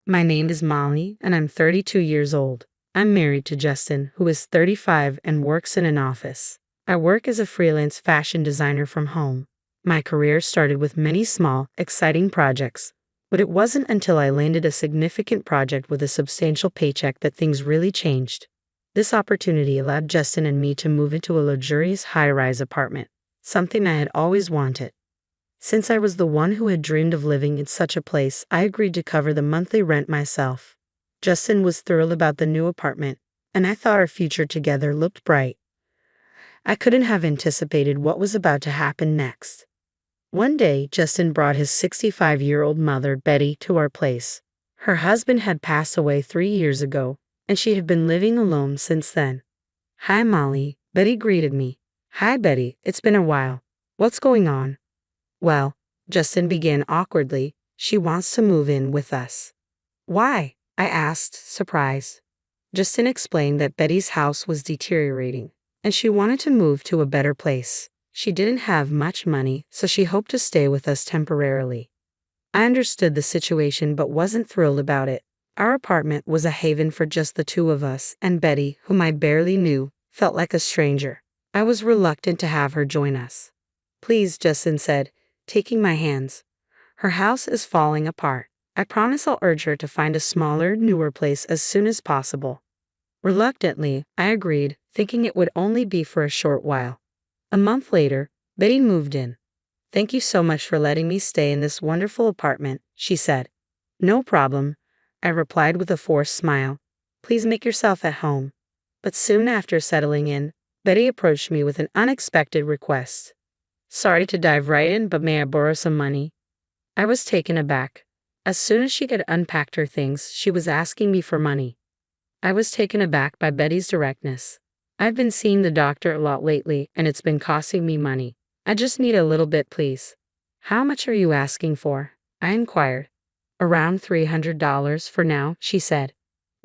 My name is Molly, and I'm 32 years old. I'm married to Justin, who is 35 and works in an office. I work as a freelance fashion designer from home. My career started with many small, exciting projects, but it wasn't until I landed a significant project with a substantial paycheck that things really changed. This opportunity allowed Justin and me to move into a luxurious high-rise apartment, something I had always wanted. Since I was the one who had dreamed of living in such a place, I agreed to cover the monthly rent myself. Justin was thrilled about the new apartment, and I thought our future together looked bright. I couldn't have anticipated what was about to happen next. One day, Justin brought his 65-year-old mother, Betty, to our place. Her husband had passed away 3 years ago, and she had been living alone since then. "Hi, Molly," Betty greeted me. "Hi, Betty, it's been a while. What's going on?" "Well," Justin began awkwardly, "she wants to move in with us." "Why?" I asked, surprised. Justin explained that Betty's house was deteriorating, and she wanted to move to a better place. She didn't have much money, so she hoped to stay with us temporarily. I understood the situation but wasn't thrilled about it. Our apartment was a haven for just the two of us, and Betty, whom I barely knew, felt like a stranger. I was reluctant to have her join us. "Please," Justin said, taking my hands. "Her house is falling apart. I promise I'll urge her to find a smaller, newer place as soon as possible." Reluctantly, I agreed, thinking it would only be for a short while. A month later, Betty moved in. "Thank you so much for letting me stay in this wonderful apartment," she said. "No problem," I replied with a forced smile. "Please make yourself at home." But soon after settling in, Betty approached me with an unexpected request. "Sorry to dive right in, but may I borrow some money?" I was taken aback. As soon as she had unpacked her things, she was asking me for money. I was taken aback by Betty's directness. "I've been seeing the doctor a lot lately, and it's been costing me money. I just need a little bit, please." "How much are you asking for?" I inquired. "Around $300 for now," she said.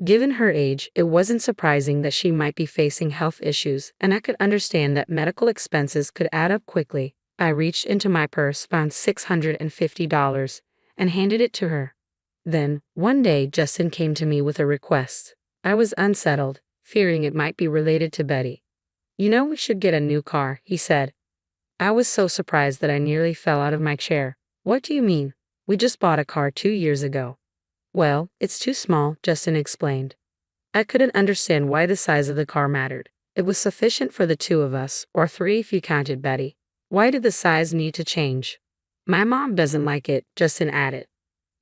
Given her age, it wasn't surprising that she might be facing health issues, and I could understand that medical expenses could add up quickly. I reached into my purse, found $650, and handed it to her. Then, one day, Justin came to me with a request. I was unsettled, fearing it might be related to Betty. "You know, we should get a new car," he said. I was so surprised that I nearly fell out of my chair. "What do you mean? We just bought a car 2 years ago." "Well, it's too small," Justin explained. I couldn't understand why the size of the car mattered. It was sufficient for the two of us, or three if you counted Betty. Why did the size need to change? "My mom doesn't like it," Justin added.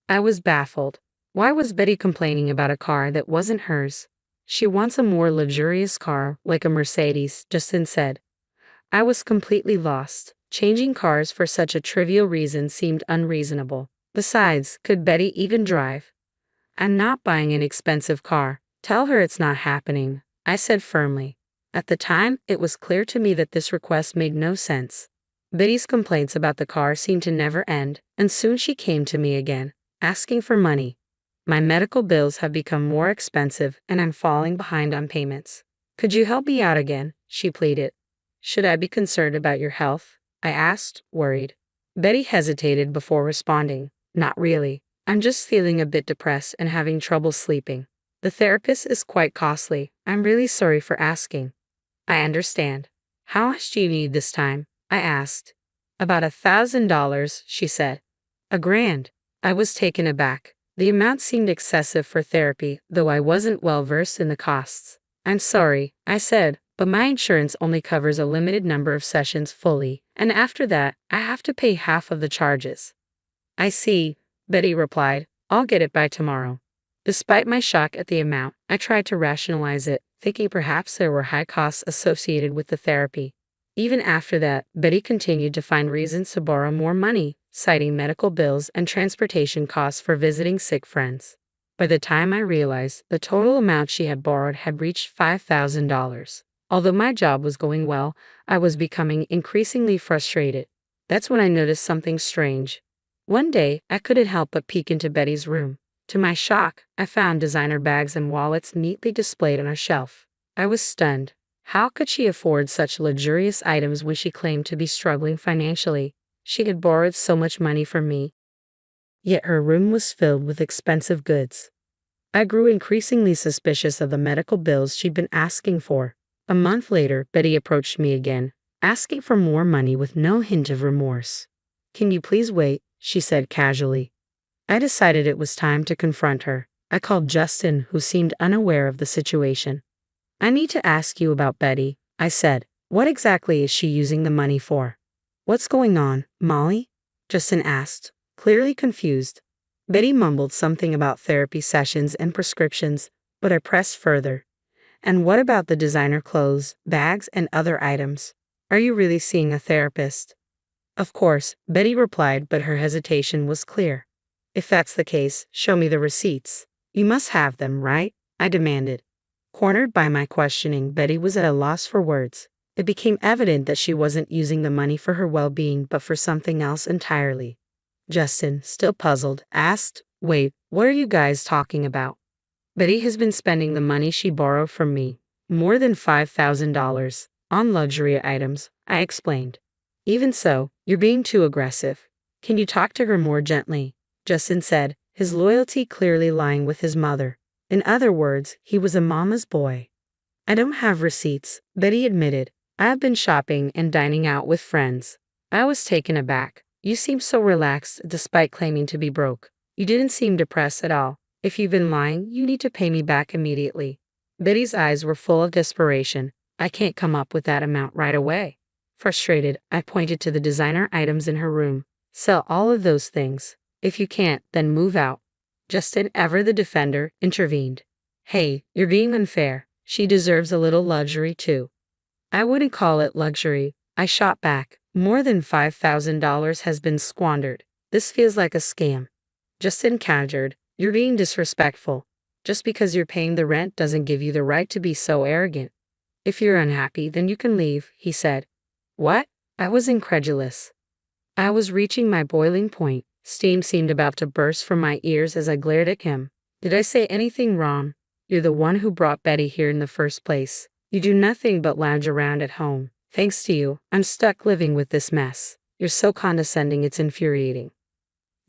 I was baffled. Why was Betty complaining about a car that wasn't hers? "She wants a more luxurious car, like a Mercedes," Justin said. I was completely lost. Changing cars for such a trivial reason seemed unreasonable. Besides, could Betty even drive? "I'm not buying an expensive car. Tell her it's not happening," I said firmly. At the time, it was clear to me that this request made no sense. Betty's complaints about the car seemed to never end, and soon she came to me again, asking for money. "My medical bills have become more expensive, and I'm falling behind on payments. Could you help me out again?" she pleaded. "Should I be concerned about your health?" I asked, worried. Betty hesitated before responding. "Not really. I'm just feeling a bit depressed and having trouble sleeping. The therapist is quite costly. I'm really sorry for asking." "I understand. How much do you need this time?" I asked. "About $1,000, she said. $1,000. I was taken aback. The amount seemed excessive for therapy, though I wasn't well versed in the costs. "I'm sorry," I said, "but my insurance only covers a limited number of sessions fully, and after that, I have to pay half of the charges." "I see," Betty replied. "I'll get it by tomorrow." Despite my shock at the amount, I tried to rationalize it, thinking perhaps there were high costs associated with the therapy. Even after that, Betty continued to find reasons to borrow more money, citing medical bills and transportation costs for visiting sick friends. By the time I realized, the total amount she had borrowed had reached $5,000. Although my job was going well, I was becoming increasingly frustrated. That's when I noticed something strange. One day, I couldn't help but peek into Betty's room. To my shock, I found designer bags and wallets neatly displayed on a shelf. I was stunned. How could she afford such luxurious items when she claimed to be struggling financially? She had borrowed so much money from me. yet her room was filled with expensive goods. I grew increasingly suspicious of the medical bills she'd been asking for. A month later, Betty approached me again, asking for more money with no hint of remorse. "Can you please wait?" she said casually. I decided it was time to confront her. I called Justin, who seemed unaware of the situation. "I need to ask you about Betty," I said. "What exactly is she using the money for?" "What's going on, Molly?" Justin asked, clearly confused. Betty mumbled something about therapy sessions and prescriptions, but I pressed further. "And what about the designer clothes, bags, and other items? Are you really seeing a therapist?" "Of course," Betty replied, but her hesitation was clear. "If that's the case, show me the receipts. You must have them, right?" I demanded. Cornered by my questioning, Betty was at a loss for words. It became evident that she wasn't using the money for her well-being but for something else entirely. Justin, still puzzled, asked, "Wait, what are you guys talking about?" "Betty has been spending the money she borrowed from me, more than $5,000, on luxury items," I explained. "Even so, you're being too aggressive. Can you talk to her more gently?" Justin said, his loyalty clearly lying with his mother. In other words, he was a mama's boy. "I don't have receipts," Betty admitted. "I have been shopping and dining out with friends." I was taken aback. "You seem so relaxed despite claiming to be broke. You didn't seem depressed at all. If you've been lying, you need to pay me back immediately." Betty's eyes were full of desperation. "I can't come up with that amount right away." Frustrated, I pointed to the designer items in her room. "Sell all of those things. If you can't, then move out." Justin, ever the defender, intervened. "Hey, you're being unfair. She deserves a little luxury too." "I wouldn't call it luxury," I shot back. "More than $5,000 has been squandered. This feels like a scam." Justin countered, "You're being disrespectful. Just because you're paying the rent doesn't give you the right to be so arrogant." "If you're unhappy, then you can leave," he said. "What?" I was incredulous. I was reaching my boiling point. Steam seemed about to burst from my ears as I glared at him. "Did I say anything wrong? You're the one who brought Betty here in the first place. You do nothing but lounge around at home. Thanks to you, I'm stuck living with this mess. You're so condescending, it's infuriating."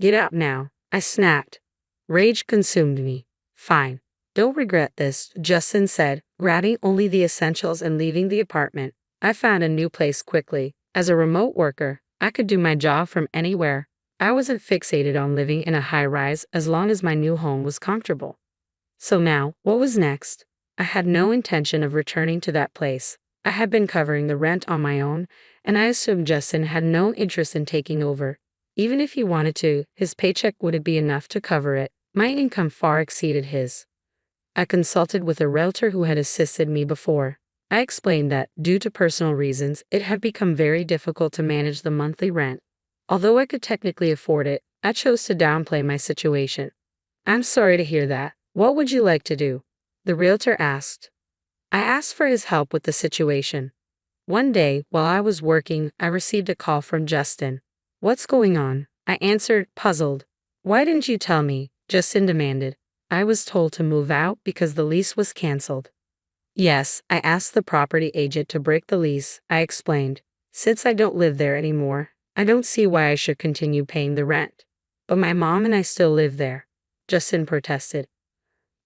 "Get out now," I snapped. Rage consumed me. "Fine. Don't regret this," Justin said, grabbing only the essentials and leaving the apartment. I found a new place quickly. As a remote worker, I could do my job from anywhere. I wasn't fixated on living in a high-rise as long as my new home was comfortable. So now, what was next? I had no intention of returning to that place. I had been covering the rent on my own, and I assumed Justin had no interest in taking over. Even if he wanted to, his paycheck wouldn't be enough to cover it. My income far exceeded his. I consulted with a realtor who had assisted me before. I explained that, due to personal reasons, it had become very difficult to manage the monthly rent. Although I could technically afford it, I chose to downplay my situation. "I'm sorry to hear that. What would you like to do?" the realtor asked. I asked for his help with the situation. One day, while I was working, I received a call from Justin. "What's going on?" I answered, puzzled. "Why didn't you tell me?" Justin demanded. "I was told to move out because the lease was canceled." "Yes, I asked the property agent to break the lease," I explained. "Since I don't live there anymore, I don't see why I should continue paying the rent." "But my mom and I still live there," Justin protested.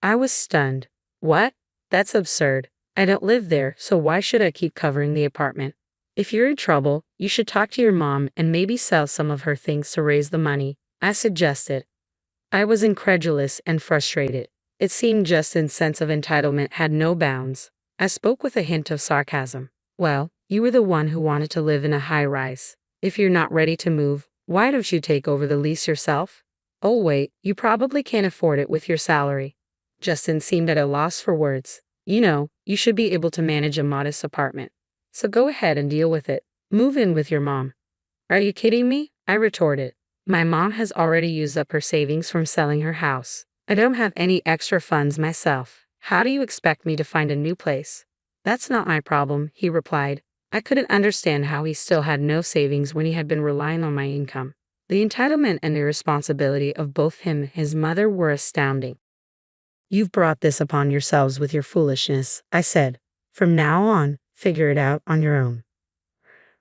I was stunned. "What? That's absurd. I don't live there, so why should I keep covering the apartment? If you're in trouble, you should talk to your mom and maybe sell some of her things to raise the money," I suggested. I was incredulous and frustrated. It seemed Justin's sense of entitlement had no bounds. I spoke with a hint of sarcasm. "Well, you were the one who wanted to live in a high-rise. If you're not ready to move, why don't you take over the lease yourself?" "Oh wait, you probably can't afford it with your salary." Justin seemed at a loss for words. "You know, you should be able to manage a modest apartment. So go ahead and deal with it. Move in with your mom." "Are you kidding me?" I retorted. "My mom has already used up her savings from selling her house. I don't have any extra funds myself. How do you expect me to find a new place?" "That's not my problem," he replied. I couldn't understand how he still had no savings when he had been relying on my income. The entitlement and irresponsibility of both him and his mother were astounding. "You've brought this upon yourselves with your foolishness," I said. "From now on, figure it out on your own."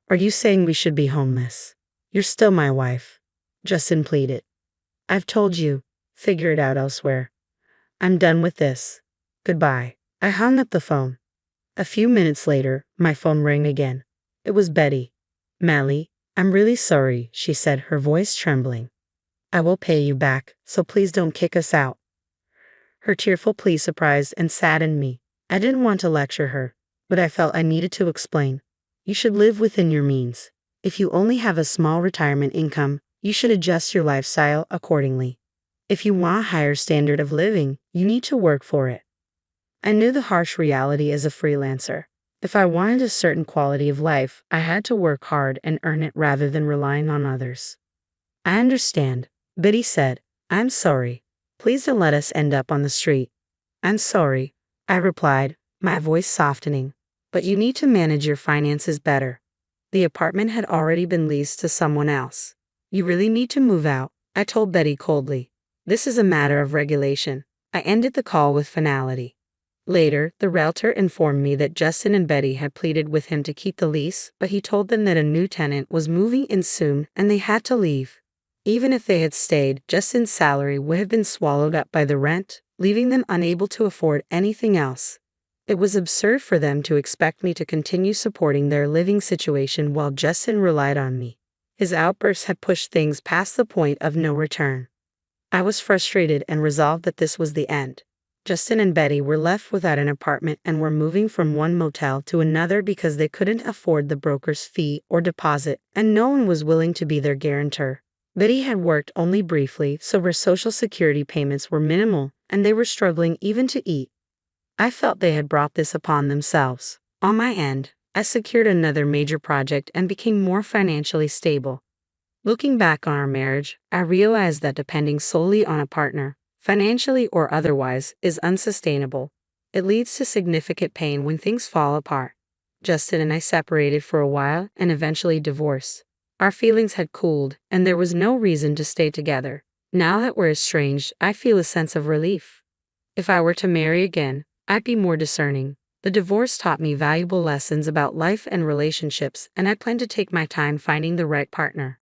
"Are you saying we should be homeless?" "You're still my wife," Justin pleaded. I've told you. Figure it out elsewhere. I'm done with this. Goodbye. I hung up the phone. A few minutes later, my phone rang again. It was Betty. Mally, I'm really sorry, she said, her voice trembling. I will pay you back, so please don't kick us out. Her tearful plea surprised and saddened me. I didn't want to lecture her, but I felt I needed to explain. You should live within your means. If you only have a small retirement income, you should adjust your lifestyle accordingly. If you want a higher standard of living, you need to work for it. I knew the harsh reality as a freelancer. If I wanted a certain quality of life, I had to work hard and earn it rather than relying on others. I understand, Betty said. I'm sorry. Please don't let us end up on the street. I'm sorry, I replied, my voice softening. But you need to manage your finances better. The apartment had already been leased to someone else. You really need to move out, I told Betty coldly. This is a matter of regulation. I ended the call with finality. Later, the realtor informed me that Justin and Betty had pleaded with him to keep the lease, but he told them that a new tenant was moving in soon and they had to leave. Even if they had stayed, Justin's salary would have been swallowed up by the rent, leaving them unable to afford anything else. It was absurd for them to expect me to continue supporting their living situation while Justin relied on me. His outbursts had pushed things past the point of no return. I was frustrated and resolved that this was the end. Justin and Betty were left without an apartment and were moving from one motel to another because they couldn't afford the broker's fee or deposit, and no one was willing to be their guarantor. Betty had worked only briefly, so her Social Security payments were minimal, and they were struggling even to eat. I felt they had brought this upon themselves. On my end, I secured another major project and became more financially stable. Looking back on our marriage, I realized that depending solely on a partner, financially or otherwise, is unsustainable. It leads to significant pain when things fall apart. Justin and I separated for a while and eventually divorced. Our feelings had cooled, and there was no reason to stay together. Now that we're estranged, I feel a sense of relief. If I were to marry again, I'd be more discerning. The divorce taught me valuable lessons about life and relationships, and I plan to take my time finding the right partner.